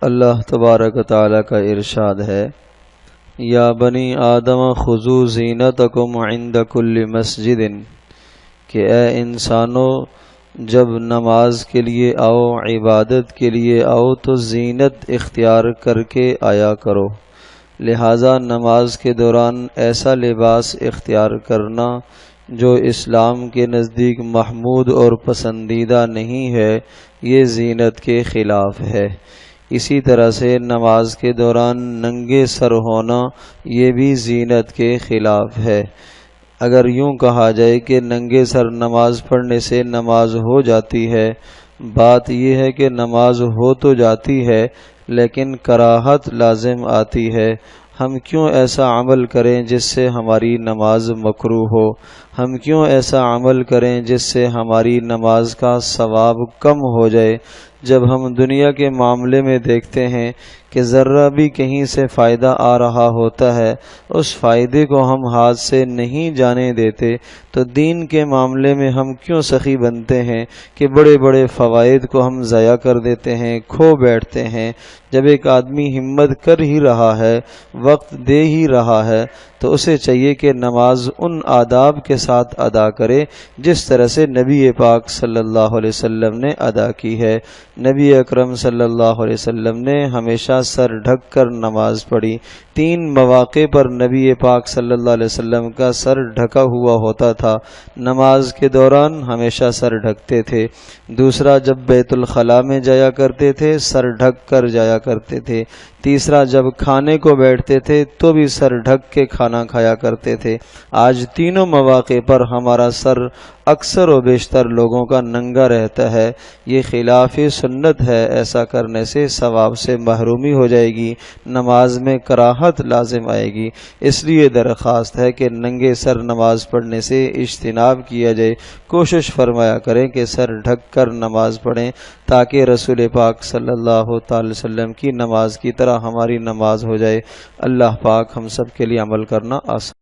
اللہ تبارک و تعالی کا ارشاد ہے، یا بنی آدم خذوا زینتکم عند کل مسجد، کہ اے انسانوں جب نماز کے لیے آؤ، عبادت کے لیے آؤ تو زینت اختیار کر کے آیا کرو۔ لہذا نماز کے دوران ایسا لباس اختیار کرنا جو اسلام کے نزدیک محمود اور پسندیدہ نہیں ہے، یہ زینت کے خلاف ہے۔ اسی طرح سے نماز کے دوران ننگے سر ہونا یہ بھی زینت کے خلاف ہے۔ اگر یوں کہا جائے کہ ننگے سر نماز پڑھنے سے نماز ہو جاتی ہے، بات یہ ہے کہ نماز ہو تو جاتی ہے لیکن کراہت لازم آتی ہے۔ ہم کیوں ایسا عمل کریں جس سے ہماری نماز مکروہ ہو؟ ہم کیوں ایسا عمل کریں جس سے ہماری نماز کا ثواب کم ہو جائے؟ جب ہم دنیا کے معاملے میں دیکھتے ہیں کہ ذرہ بھی کہیں سے فائدہ آ رہا ہوتا ہے، اس فائدے کو ہم ہاتھ سے نہیں جانے دیتے، تو دین کے معاملے میں ہم کیوں سخی بنتے ہیں کہ بڑے بڑے فوائد کو ہم ضائع کر دیتے ہیں، کھو بیٹھتے ہیں۔ جب ایک آدمی ہمت کر ہی رہا ہے، وقت دے ہی رہا ہے، تو اسے چاہیے کہ نماز ان آداب کے ساتھ ادا کرے جس طرح سے نبی پاک صلی اللہ علیہ وسلم نے ادا کی ہے۔ نبی اکرم صلی اللہ علیہ وسلم نے ہمیشہ سر ڈھک کر نماز پڑھی۔ 3 مواقع پر نبی پاک صلی اللہ علیہ وسلم کا سر ڈھکا ہوا ہوتا تھا۔ نماز کے دوران ہمیشہ سر ڈھکتے تھے۔ دوسرا، جب بیت الخلاء میں جایا کرتے تھے سر ڈھک کر جایا کرتے تھے۔ تیسرا، جب کھانے کو بیٹھتے تھے تو بھی سر ڈھک کے کھانا کھایا کرتے تھے۔ آج تینوں مواقع پر ہمارا سر اکثر و بیشتر لوگوں کا ننگا رہتا ہے۔ یہ خلاف سنت ہے۔ ایسا کرنے سے ثواب سے محرومی ہو جائے گی، نماز میں کراہت لازم آئے گی۔ اس لیے درخواست ہے کہ ننگے سر نماز پڑھنے سے اجتناب کیا جائے۔ کوشش فرمایا کریں کہ سر ڈھک کر نماز پڑھیں تاکہ رسول پاک صلی اللہ تعالی وسلم کی نماز کی طرح ہماری نماز ہو جائے۔ اللہ پاک ہم سب کے لیے عمل کرنا آسان